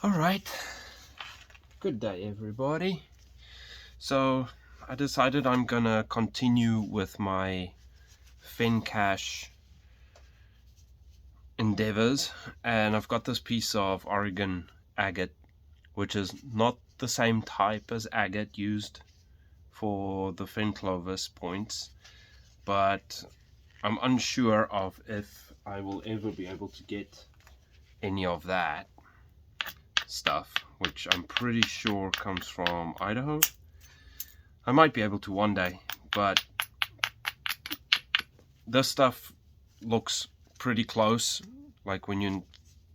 Alright, good day everybody. So I decided I'm gonna continue with my Fenn endeavors, and I've got this piece of Oregon agate, which is not the same type as agate used for the Fenn clovis points, but I'm unsure of if I will ever be able to get any of that stuff, which I'm pretty sure comes from Idaho. I might be able to one day, but this stuff looks pretty close. Like when you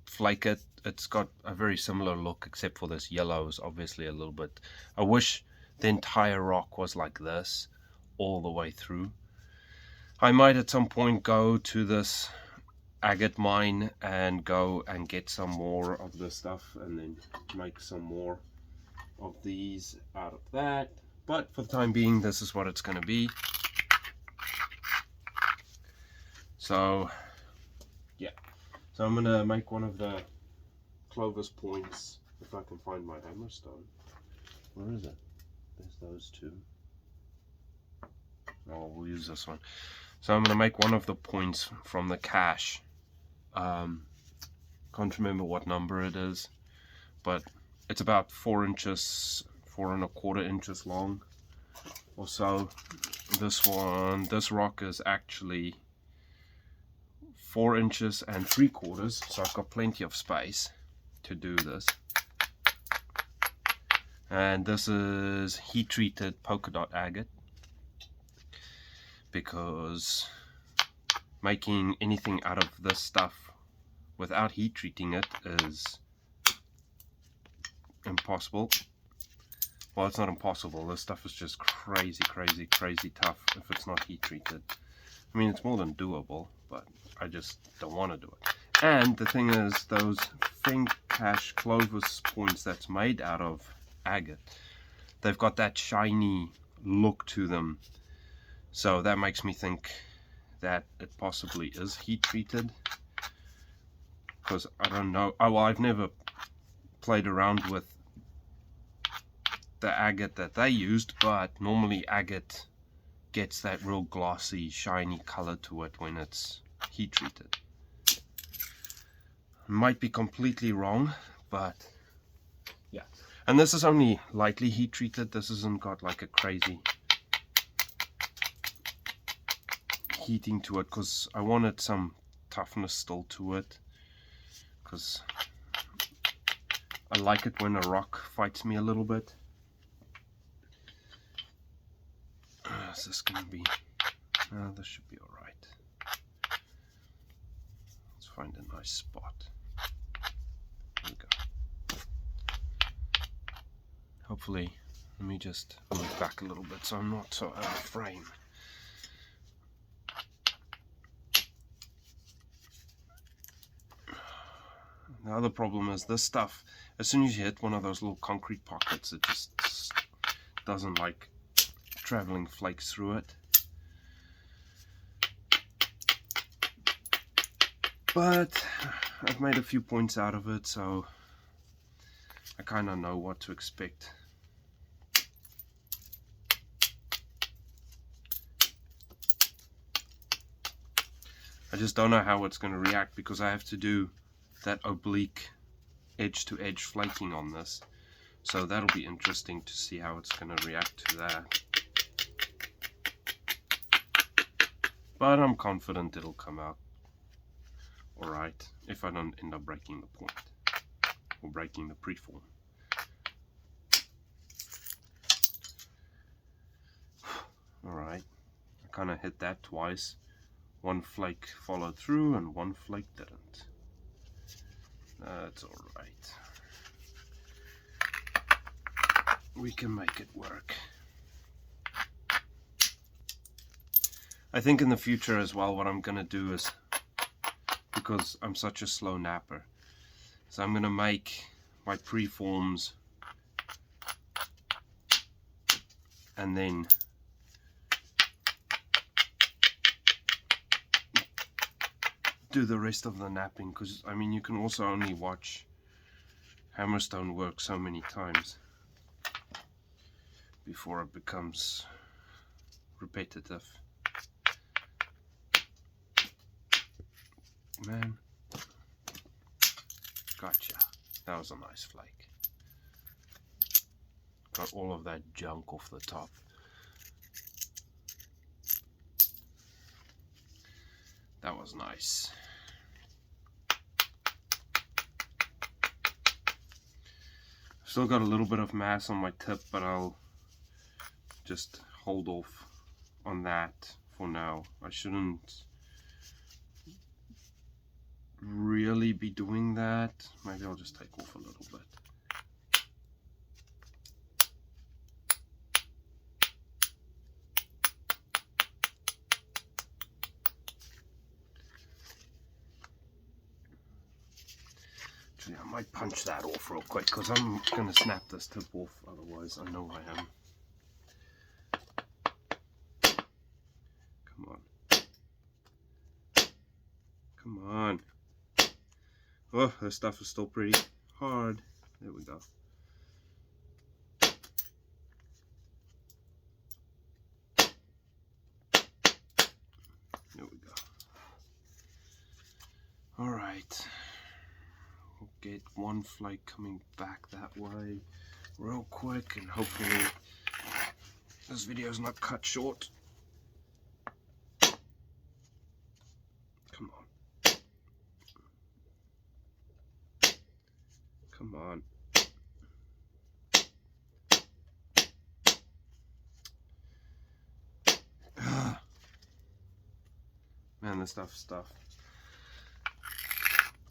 flake it, it's got a very similar look, except for this yellow is obviously a little bit. I wish the entire rock was like this all the way through. I might at some point go to this agate mine and go and get some more of this stuff and then make some more of these out of that, but for the time being this is what it's going to be. So yeah, so I'm going to make one of the clovis points, if I can find my hammerstone. Where is it? There's those two. Oh, we'll use this one. So I'm going to make one of the points from the cache. Can't remember what number it is, but it's about 4 inches, 4¼ inches long or so. This rock is actually 4 inches and 3/4, so I've got plenty of space to do this. And this is heat treated polka dot agate, because making anything out of this stuff without heat treating it is impossible. Well, it's not impossible, this stuff is just crazy tough if it's not heat treated. I mean, it's more than doable, but I just don't want to do it. And the thing is, those Fenn clovis points that's made out of agate, they've got that shiny look to them, so that makes me think that it possibly is heat treated, because I don't know. Oh, well, I've never played around with the agate that they used, but normally agate gets that real glossy, shiny color to it when it's heat treated. Might be completely wrong, but yeah. And this is only lightly heat treated. This hasn't got like a crazy heating to it, because I wanted some toughness still to it, because I like it when a rock fights me a little bit. Is this gonna be? This should be all right. Let's find a nice spot. There we go. Hopefully, let me just move back a little bit so I'm not so out of frame. The other problem is this stuff, as soon as you hit one of those little concrete pockets, it just doesn't like traveling flakes through it. But I've made a few points out of it, so I kind of know what to expect. I just don't know how it's going to react, because I have to do that oblique edge to edge flaking on this, so that'll be interesting to see how it's going to react to that. But I'm confident it'll come out alright, if I don't end up breaking the point or breaking the preform. Alright, I kind of hit that twice. One flake followed through and one flake didn't. That's alright. We can make it work. I think in the future as well, what I'm going to do is, because I'm such a slow napper, so I'm going to make my preforms and then do the rest of the napping, because I mean, you can also only watch hammerstone work so many times before it becomes repetitive. Man, gotcha. That was a nice flake. Got all of that junk off the top. That was nice. Still got a little bit of mass on my tip, but I'll just hold off on that for now. I shouldn't really be doing that. Maybe I'll just take off a little bit. Actually, I might punch that off real quick because I'm going to snap this tip off, otherwise I know I am. Come on. Come on. Oh, this stuff is still pretty hard. There we go. There we go. Alright. We'll get one flake coming back that way real quick, and hopefully this video is not cut short. Come on. Come on. Man, this stuff is tough.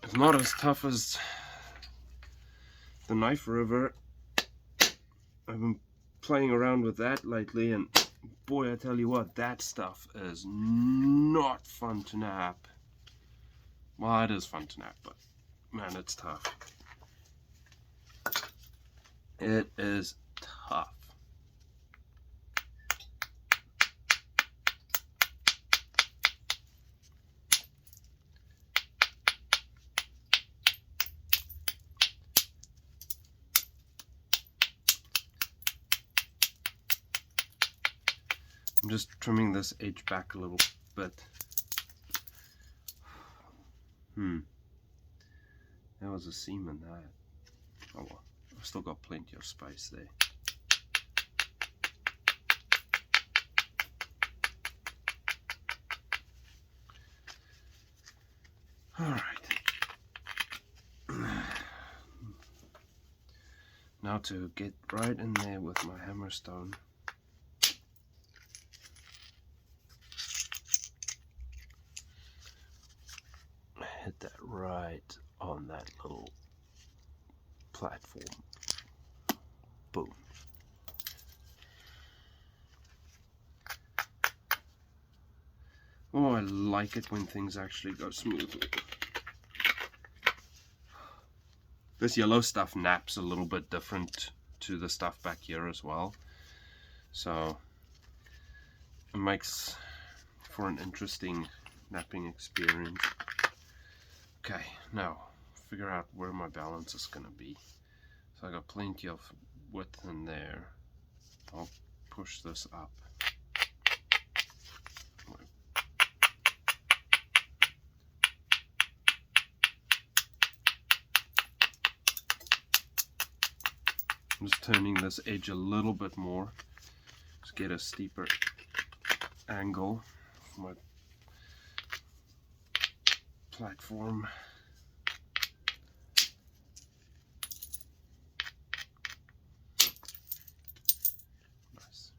It's not as tough as the knife river. I've been playing around with that lately, and boy, I tell you what, that stuff is not fun to nap. Well, it is fun to nap, but man, it's tough. It is tough. I'm just trimming this edge back a little bit. That was a seam in that. Oh well, I've still got plenty of space there. Alright. Now to get right in there with my hammerstone. Hit that right on that little platform. Boom. Oh, I like it when things actually go smoothly. This yellow stuff naps a little bit different to the stuff back here as well. So it makes for an interesting napping experience. Okay, now figure out where my balance is going to be. So I got plenty of width in there. I'll push this up. I'm just turning this edge a little bit more to get a steeper angle for my platform. Nice.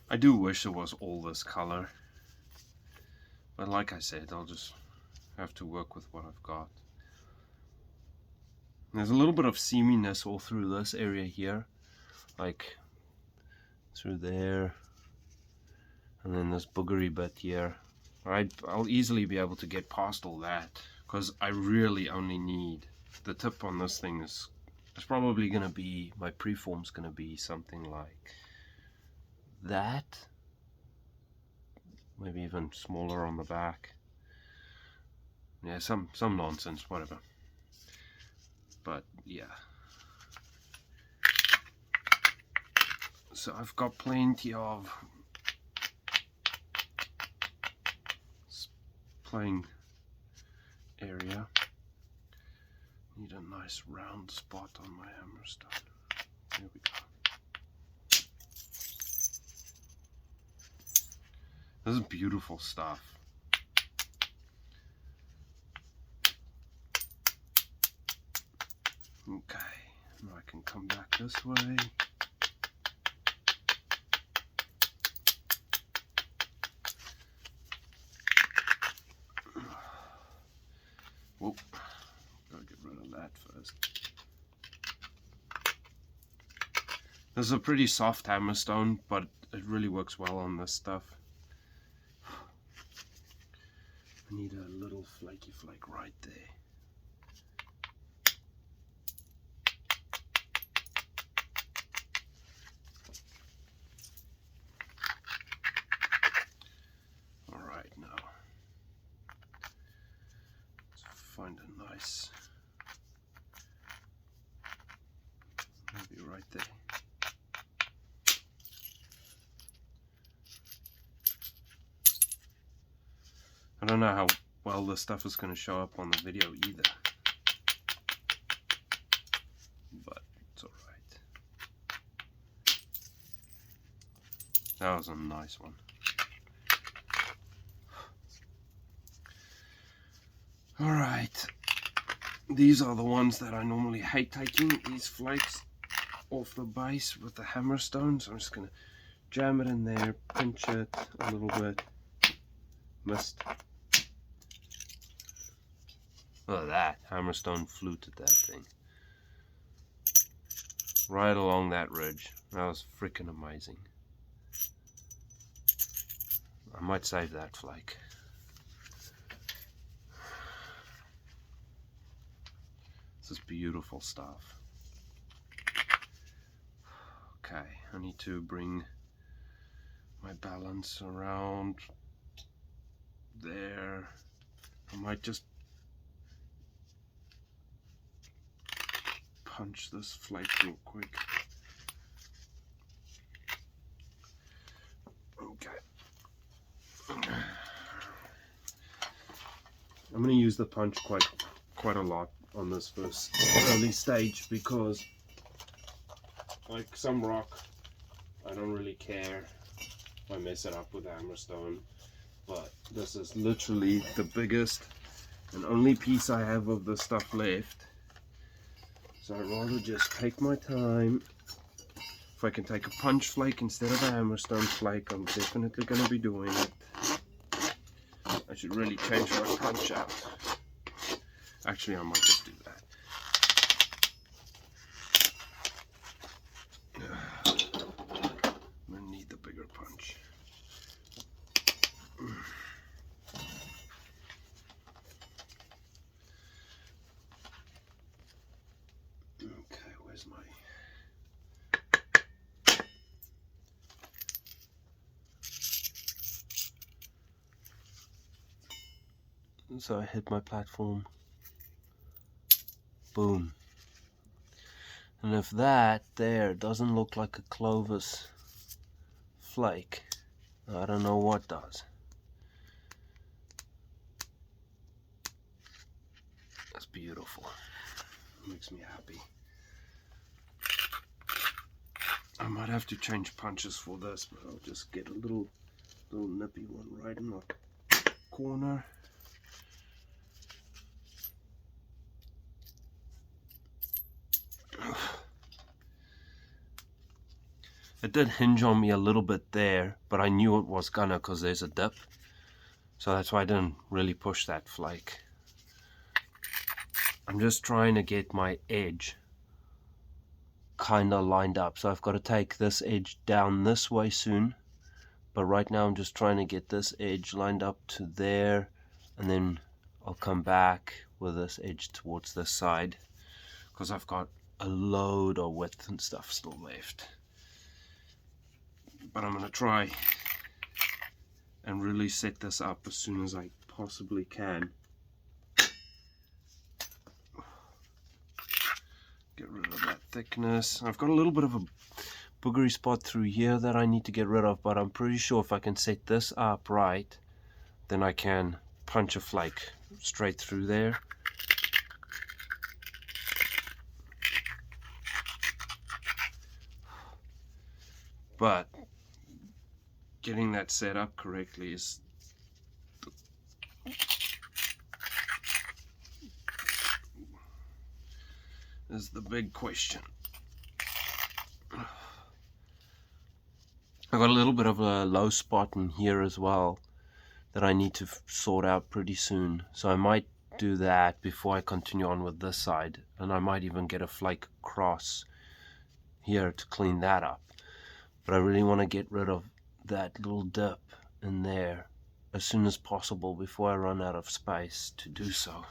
I do wish it was all this color, but like I said, I'll just have to work with what I've got. There's a little bit of seaminess all through this area here, like through there, and then this boogery bit here. I'll easily be able to get past all that, because I really only need the tip on this thing is probably going to be, my preform's going to be something like that. Maybe even smaller on the back. Yeah, some nonsense, whatever. But yeah. So I've got plenty of playing area. Need a nice round spot on my hammerstone. Here we go. This is beautiful stuff. Okay, now I can come back this way. Whoop, gotta get rid of that first. This is a pretty soft hammerstone, but it really works well on this stuff. I need a little flaky flake right there. Alright, now let's find a nice, maybe right there. I don't know how well this stuff is going to show up on the video either, but it's alright. That was a nice one. Alright, these are the ones that I normally hate taking, these flakes off the base with the hammerstone, so I'm just going to jam it in there, pinch it a little bit. Missed. Look at that, hammerstone fluted that thing. Right along that ridge. That was freaking amazing. I might save that flake. This is beautiful stuff. Okay, I need to bring my balance around there. I might just punch this flake real quick. Okay. I'm going to use the punch quite a lot on this first early stage because, like some rock, I don't really care if I mess it up with hammerstone, but this is literally the biggest and only piece I have of this stuff left. So I'd rather just take my time. If I can take a punch flake instead of a hammerstone flake, I'm definitely going to be doing it. I should really change my punch out. Actually, I might just do that. I'm going to need the bigger punch. Okay, where's my... So I hit my platform. Boom. And if that there doesn't look like a clovis flake, I don't know what does. That's beautiful. Makes me happy. I might have to change punches for this, but I'll just get a little nippy one right in the corner. It did hinge on me a little bit there, but I knew it was gonna because there's a dip. So that's why I didn't really push that flake. I'm just trying to get my edge kind of lined up. So I've got to take this edge down this way soon. But right now I'm just trying to get this edge lined up to there. And then I'll come back with this edge towards this side. Because I've got a load of width and stuff still left. but I'm going to try and really set this up as soon as I possibly can. Get rid of that thickness. I've got a little bit of a boogery spot through here that I need to get rid of, but I'm pretty sure if I can set this up right, then I can punch a flake straight through there. But getting that set up correctly is the big question. I've got a little bit of a low spot in here as well that I need to sort out pretty soon, so I might do that before I continue on with this side, and I might even get a flake across here to clean that up. But I really want to get rid of that little dip in there as soon as possible before I run out of space to do so.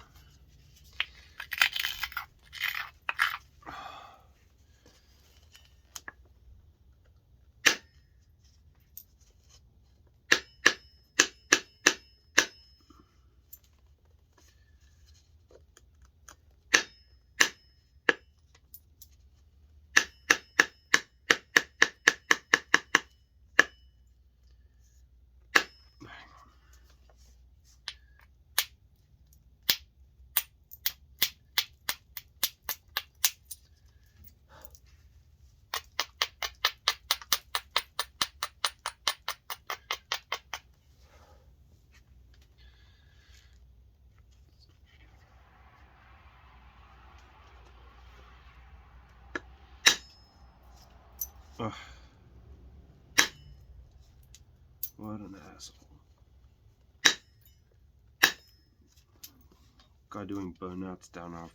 Ugh. What an asshole. Guy doing burnouts down our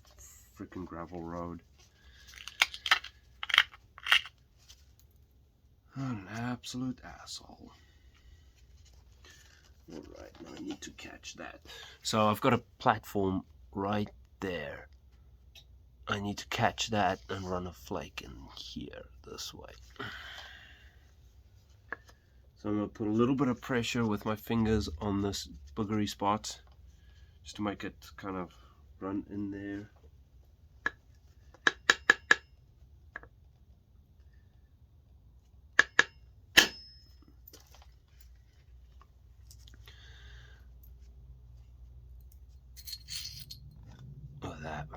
freaking gravel road. An absolute asshole. Alright, now I need to catch that. So I've got a platform right there. I need to catch that and run a flake in here this way. So I'm going to put a little bit of pressure with my fingers on this boogery spot just to make it kind of run in there. Look at that.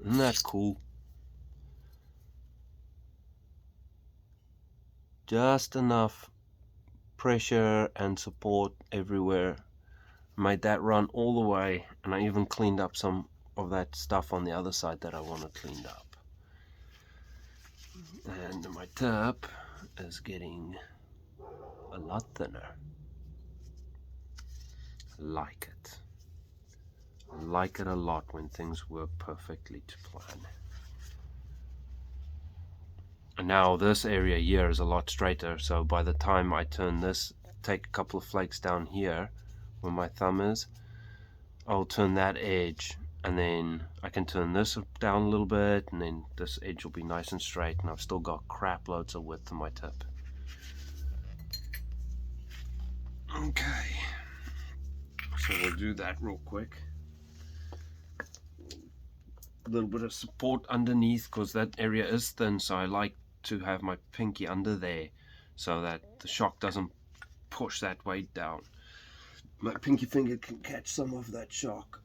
Isn't that cool? Just enough pressure and support everywhere. Made that run all the way, and I even cleaned up some of that stuff on the other side that I wanted cleaned up. And my tip is getting a lot thinner. I like it. I like it a lot when things work perfectly to plan. And now this area here is a lot straighter, so by the time I turn this, take a couple of flakes down here where my thumb is, I'll turn that edge, and then I can turn this down a little bit, and then this edge will be nice and straight, and I've still got crap loads of width on my tip. Okay, so we'll do that real quick. A little bit of support underneath because that area is thin, so I like to have my pinky under there so that the shock doesn't push that weight down. My pinky finger can catch some of that shock.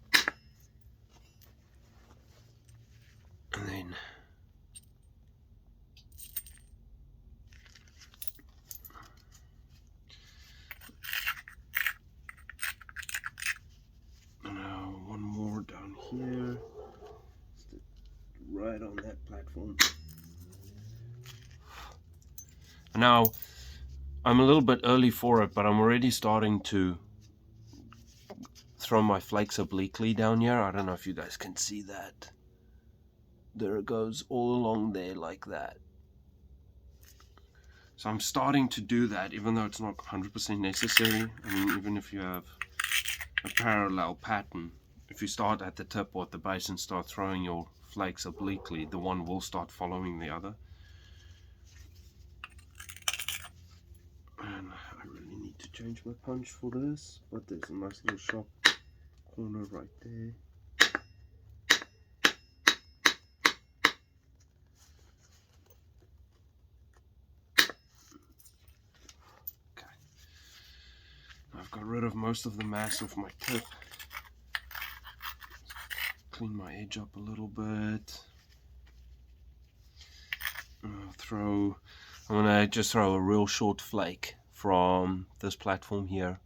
And then now one more down here, right on that platform. Now I'm a little bit early for it, but I'm already starting to throw my flakes obliquely down here. I don't know if you guys can see that. There it goes all along there like that. So I'm starting to do that, even though it's not 100% necessary. I mean, even if you have a parallel pattern, if you start at the tip or at the base and start throwing your flakes obliquely, the one will start following the other. change my punch for this, but there's a nice little sharp corner right there. Okay. I've got rid of most of the mass of my tip. Clean my edge up a little bit. I'm gonna just throw a real short flake from this platform here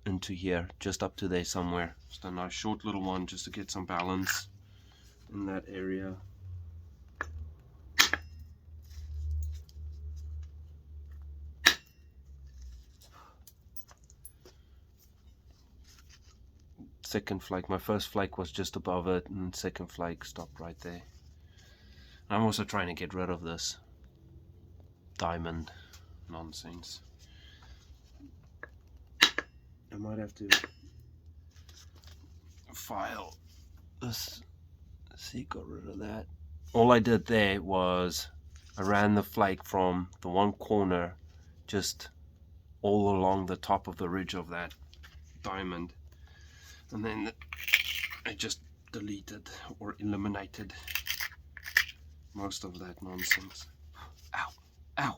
into here, just up to there somewhere. Just a nice short little one, just to get some balance in that area. Second flake, my first flake was just above it, and second flake stopped right there. I'm also trying to get rid of this diamond nonsense. I might have to file this. See, got rid of that. All I did there was I ran the flake from the one corner just all along the top of the ridge of that diamond, and then I just deleted or eliminated most of that nonsense. Ow, ow.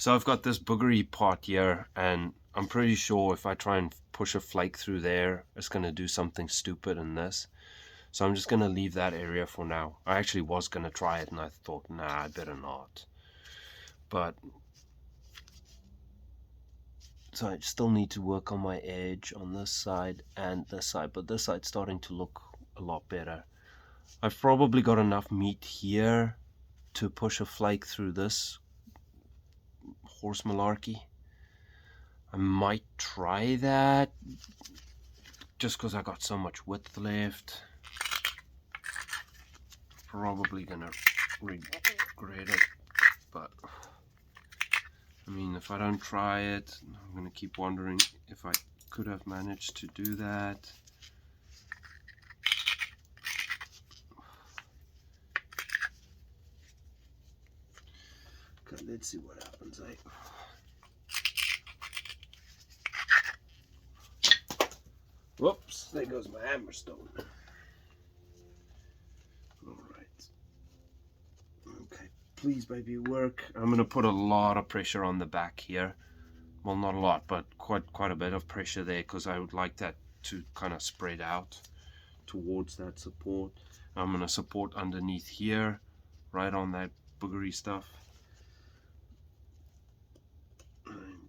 So I've got this boogery part here, and I'm pretty sure if I try and push a flake through there, it's going to do something stupid in this. So I'm just going to leave that area for now. I actually was going to try it, and I thought, nah, I better not. But so I still need to work on my edge on this side and this side, but this side's starting to look a lot better. I've probably got enough meat here to push a flake through this horse malarkey. I might try that just because I got so much width left. Probably gonna regret it, but I mean, if I don't try it, I'm gonna keep wondering if I could have managed to do that. Okay, let's see what happens, eh? Whoops, there goes my hammerstone. Alright. Okay, please baby, work. I'm going to put a lot of pressure on the back here. Well, not a lot, but quite a bit of pressure there, because I would like that to kind of spread out towards that support. I'm going to support underneath here, right on that boogery stuff. And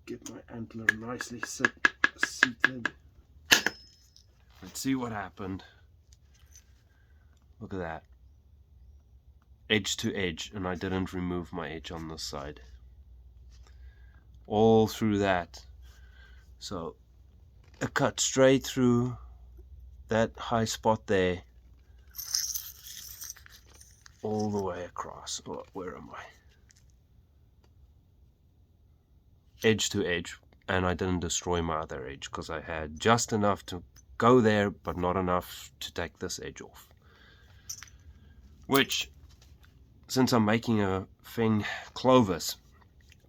get my antler nicely seated. Let's see what happened. Look at that. Edge to edge, and I didn't remove my edge on this side. All through that. So, a cut straight through that high spot there. All the way across. Oh, where am I? Edge to edge. And I didn't destroy my other edge, because I had just enough to go there, but not enough to take this edge off. Which, since I'm making a Fenn clovis,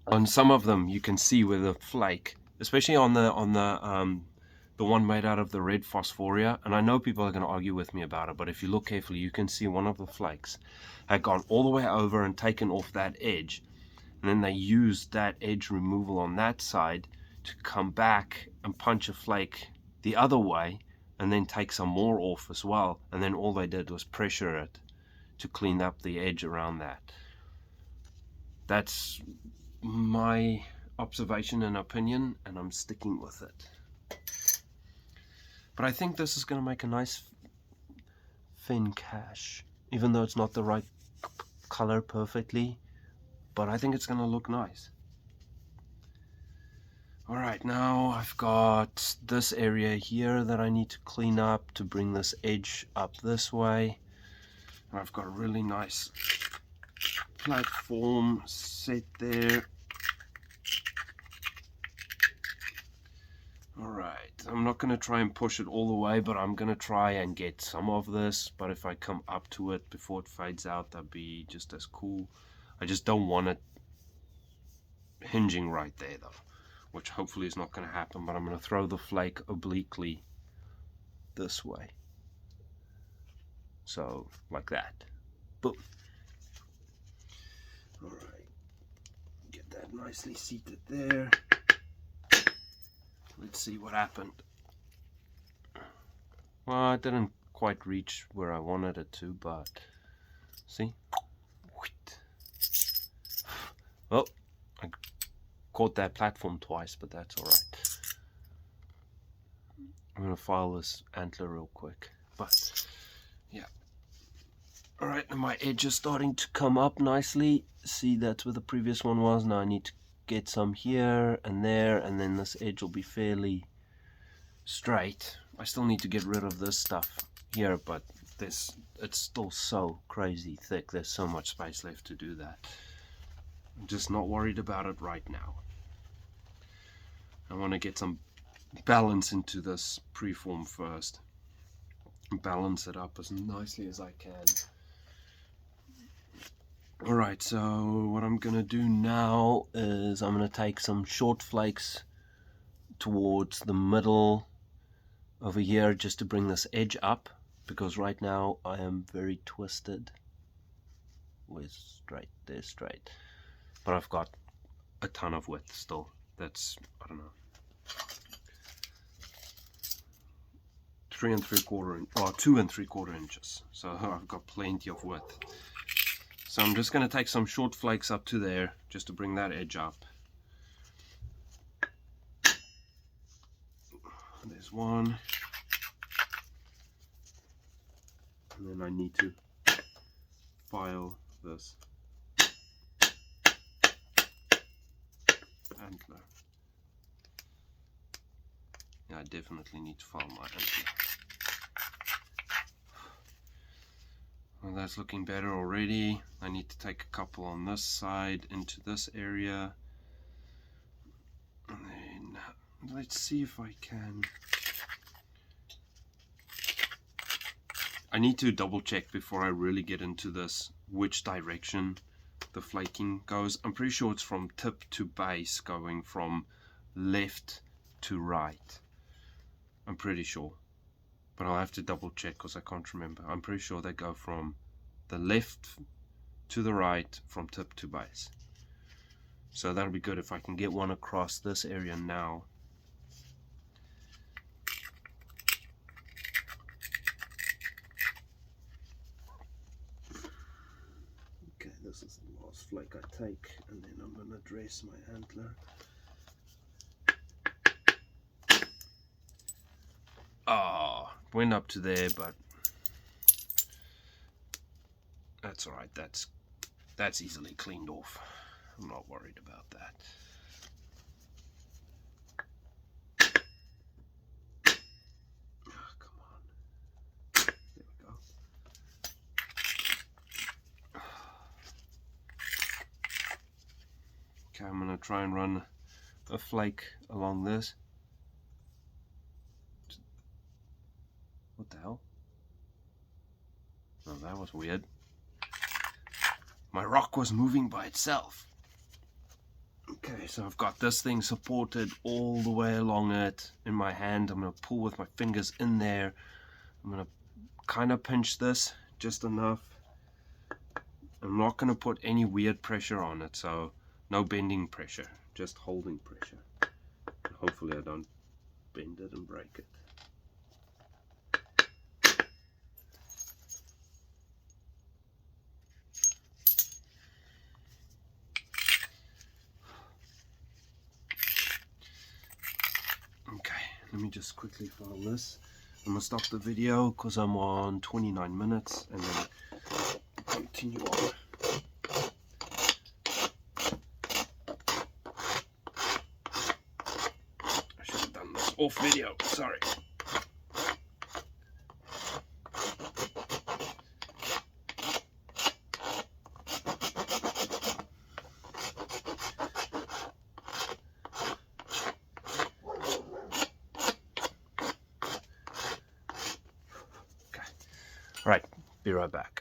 on some of them you can see where the flake, especially on the one made out of the red phosphoria, and I know people are going to argue with me about it, but if you look carefully, you can see one of the flakes had gone all the way over and taken off that edge, and then they used that edge removal on that side to come back and punch a flake the other way, and then take some more off as well, and then all they did was pressure it to clean up the edge around that. That's my observation and opinion, and I'm sticking with it. But I think this is going to make a nice Fenn cache, even though it's not the right color perfectly, but I think it's going to look nice. Alright, now I've got this area here that I need to clean up to bring this edge up this way. I've got a really nice platform set there. Alright, I'm not going to try and push it all the way, but I'm going to try and get some of this. But if I come up to it before it fades out, that'd be just as cool. I just don't want it hinging right there though, which hopefully is not going to happen. But I'm going to throw the flake obliquely this way. So, like that. Boom. Alright, get that nicely seated there. Let's see what happened. Well, it didn't quite reach where I wanted it to, but see? Oh, I caught that platform twice, but that's alright. I'm going to file this antler real quick. But, yeah. Alright, and my edge is starting to come up nicely. See, that's where the previous one was. Now I need to get some here and there, and then this edge will be fairly straight. I still need to get rid of this stuff here, but it's still so crazy thick. There's so much space left to do that. I'm just not worried about it right now. I want to get some balance into this preform first and balance it up as nicely as I can. Alright, so what I'm going to do now is I'm going to take some short flakes towards the middle over here just to bring this edge up, because right now I am very twisted. Where's straight? There's straight. But I've got a ton of width still. That's, I don't know, 3 3/4 inch, or 2 3/4 inches. So I've got plenty of width. So I'm just going to take some short flakes up to there just to bring that edge up. There's one. And then I need to file this antler. Yeah, I definitely need to file my antler. Well, that's looking better already. I need to take a couple on this side into this area. And then let's see if I can. I need to double check before I really get into this which direction the flaking goes. I'm pretty sure it's from tip to base, going from left to right. I'm pretty sure. But I'll have to double check because I can't remember. I'm pretty sure they go from the left to the right, from tip to base. So that'll be good if I can get one across this area now. Okay, this is the last flake I take, and then I'm going to dress my antler. Oh, went up to there, but that's alright. That's easily cleaned off. I'm not worried about that. Oh, come on. There we go. Okay, I'm going to try and run a flake along this. What the hell? Oh, that was weird. My rock was moving by itself. Okay, so I've got this thing supported all the way along it in my hand. I'm going to pull with my fingers in there. I'm going to kind of pinch this just enough. I'm not going to put any weird pressure on it, so no bending pressure, just holding pressure. And hopefully I don't bend it and break it. Let me just quickly file this. I'm going to stop the video because I'm on 29 minutes and then continue on. I should have done this off video, sorry. Right, be right back.